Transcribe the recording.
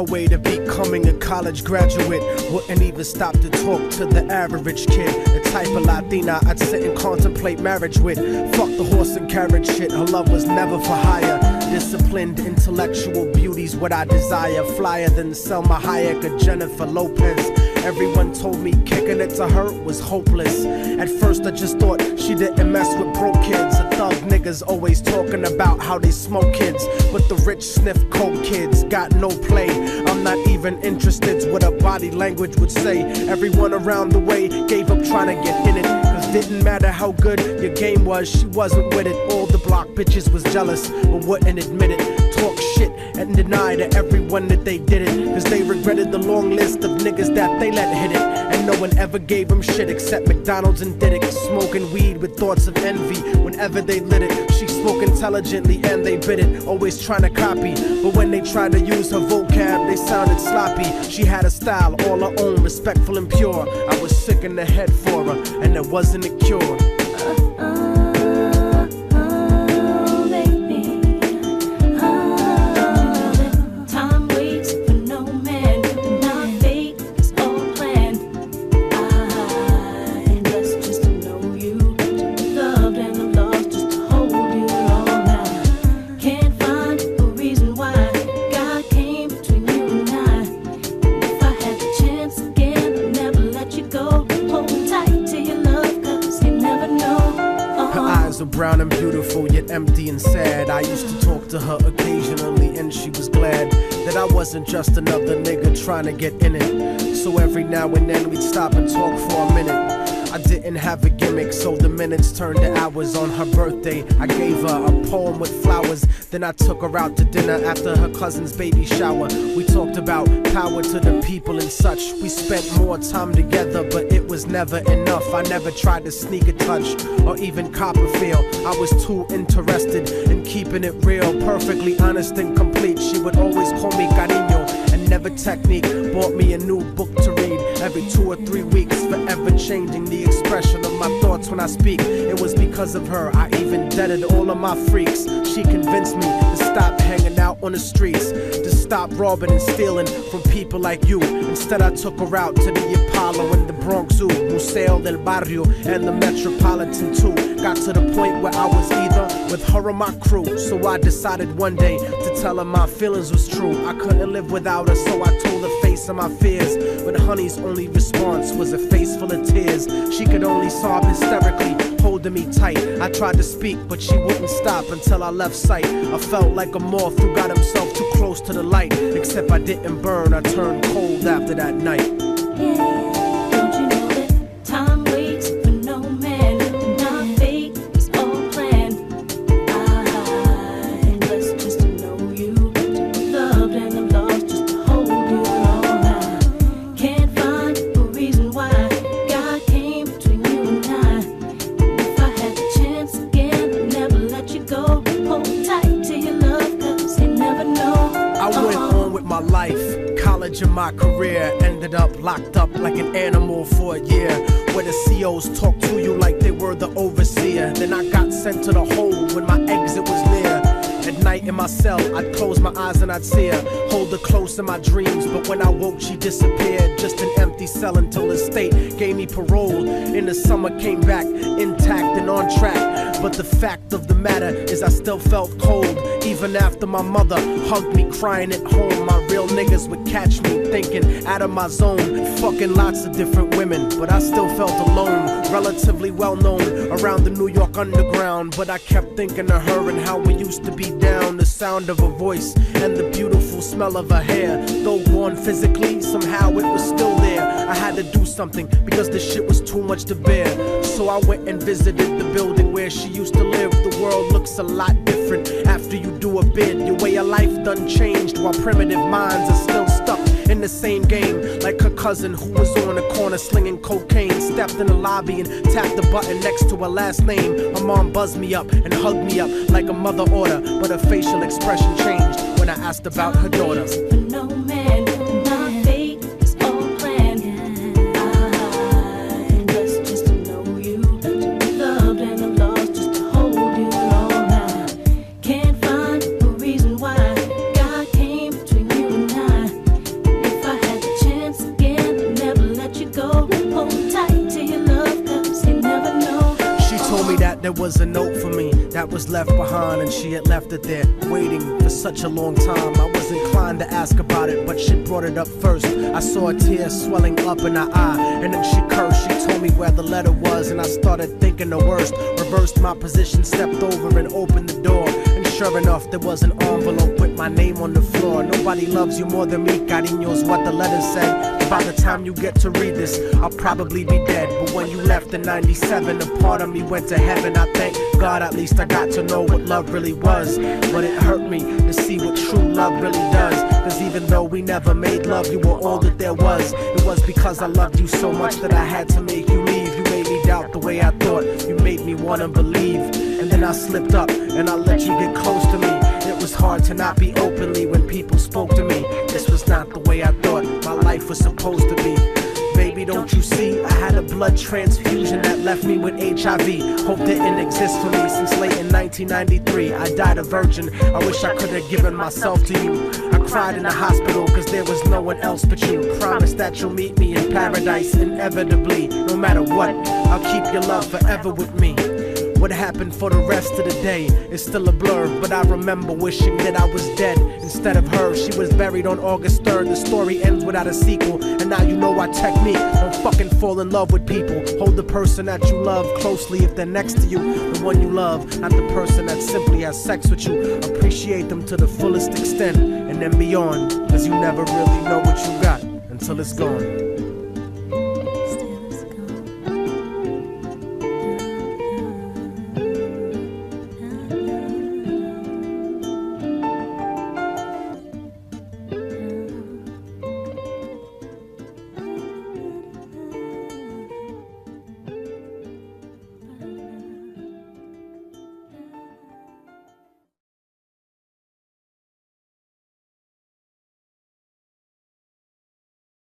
way to becoming a college graduate. Wouldn't even stop to talk to the average kid. The type of Latina I'd sit and contemplate marriage with. Fuck the horse and carriage shit, her love was never for hire. Disciplined, intellectual beauty's what I desire. Flyer than Selma Hayek or Jennifer Lopez. Everyone told me kicking it to her was hopeless. At first I just thought she didn't mess with broke kids. The thug niggas always talking about how they smoke kids, but the rich sniff coke kids got no play. I'm not even interested what a body language would say. Everyone around the way gave up trying to get in it, cause didn't matter how good your game was, she wasn't with it. All the block bitches was jealous but wouldn't admit it. Talk shit and deny to everyone that they did it, cause they regretted the long list of niggas that they let hit it. And no one ever gave them shit except McDonald's and Diddick. Smoking weed with thoughts of envy whenever they lit it. She spoke intelligently and they bit it, always trying to copy, but when they tried to use her vocab they sounded sloppy. She had a style all her own, respectful and pure. I was sick in the head for her and there wasn't a cure. Brown and beautiful, yet empty and sad. I used to talk to her occasionally and she was glad that I wasn't just another nigga trying to get in it. So every now and then we'd stop and talk for a minute. I didn't have a gimmick, so the minutes turned to hours. On her birthday, I gave her a poem with flowers. Then I took her out to dinner after her cousin's baby shower. We talked about power to the people and such. We spent more time together, but it was never enough. I never tried to sneak a touch or even cop a feel. I was too interested in keeping it real, perfectly honest and complete. She would always call me cariño and never technique. Bought me a new book to read every 2 or 3 weeks, forever changing the expression of my thoughts when I speak. It was because of her I even deaded all of my freaks. She convinced me to stop hanging out on the streets, to stop robbing and stealing from people like you. Instead I took her out to the Apollo and the Bronx Zoo, Museo del Barrio and the Metropolitan too. Got to the point where I was either with her or my crew. So I decided one day to tell her my feelings was true. I couldn't live without her, so I told her face of my fears. But honey's only response was a face full of tears. She could only sob hysterically, holding me tight. I tried to speak, but she wouldn't stop until I left sight. I felt like a moth who got himself too close to the light. Except I didn't burn, I turned cold after that night. Don't you know that time waits for no man? Not fate, it's all planned. I'm blessed just to know you, to be loved and I'm lost just to hold you all now. Can't find a reason why God came between you and I. If I had the chance again, I'd never let you go. Hold tight to your love, cause you never know. I went on with my life, college and my career. Ended up locked up like an animal for a year, where the COs talk to you like they were the overseer. Then I got sent to the hole when my exit was near. At night in my cell, I'd close my eyes and I'd see her, hold her close in my dreams. But when I woke, she disappeared. Just an empty cell until the state gave me parole. In the summer, came back intact and on track. But the fact of the matter is I still felt cold. Even after my mother hugged me crying at home, my real niggas would catch me thinking out of my zone, fucking lots of different women. But I still felt alone, relatively well known around the New York underground. But I kept thinking of her and how we used to be down. The sound of her voice and the beautiful smell of her hair. Though gone physically, somehow it was still there. I had to do something because the shit was too much to bear. So I went and visited the building where she used to live. The world looks a lot different after you do a bid. Your way of life done changed while primitive minds are still stuck in the same game. Like her cousin who was on the corner slinging cocaine, stepped in the lobby and tapped the button next to her last name. Her mom buzzed me up and hugged me up like a mother order, but her facial expression changed when I asked about her daughter. No man, not fate, it's all planned. I'm blessed just to know you, to be loved and I'm lost just to hold you all now. Can't find a reason why God came between you and I. that there was a note for me that was left behind, and she had left it there, waiting for such a long time. I was inclined to ask about it, but she brought it up first. I saw a tear swelling up in her eye, and then she cursed. She told me where the letter was, and I started thinking the worst. Reversed my position, stepped over and opened the door, and sure enough, there was an envelope with my name on the floor. Nobody loves you more than me, cariño's what the letter said. By the time you get to read this, I'll probably be dead. But when you left in 97, a part of me went to heaven. I thank God at least I got to know what love really was. But it hurt me to see what true love really does. Cause even though we never made love, you were all that there was. It was because I loved you so much that I had to make you leave. You made me doubt the way I thought, you made me wanna believe. And then I slipped up and I let you get close to me. It was hard to not be openly when people spoke to me. This was not the way I thought my life was supposed to be. Baby, don't you see? I had a blood transfusion that left me with HIV. Hope didn't exist for me since late in 1993. I died a virgin. I wish I could have given myself to you. I cried in the hospital cause there was no one else but you. Promise that you'll meet me in paradise inevitably. No matter what, I'll keep your love forever with me. What happened for the rest of the day is still a blur, but I remember wishing that I was dead instead of her. She was buried on August 3rd. The story ends without a sequel, and now you know our technique. Don't fucking fall in love with people. Hold the person that you love closely if they're next to you. The one you love, not the person that simply has sex with you. Appreciate them to the fullest extent, and then beyond, cause you never really know what you got until it's gone.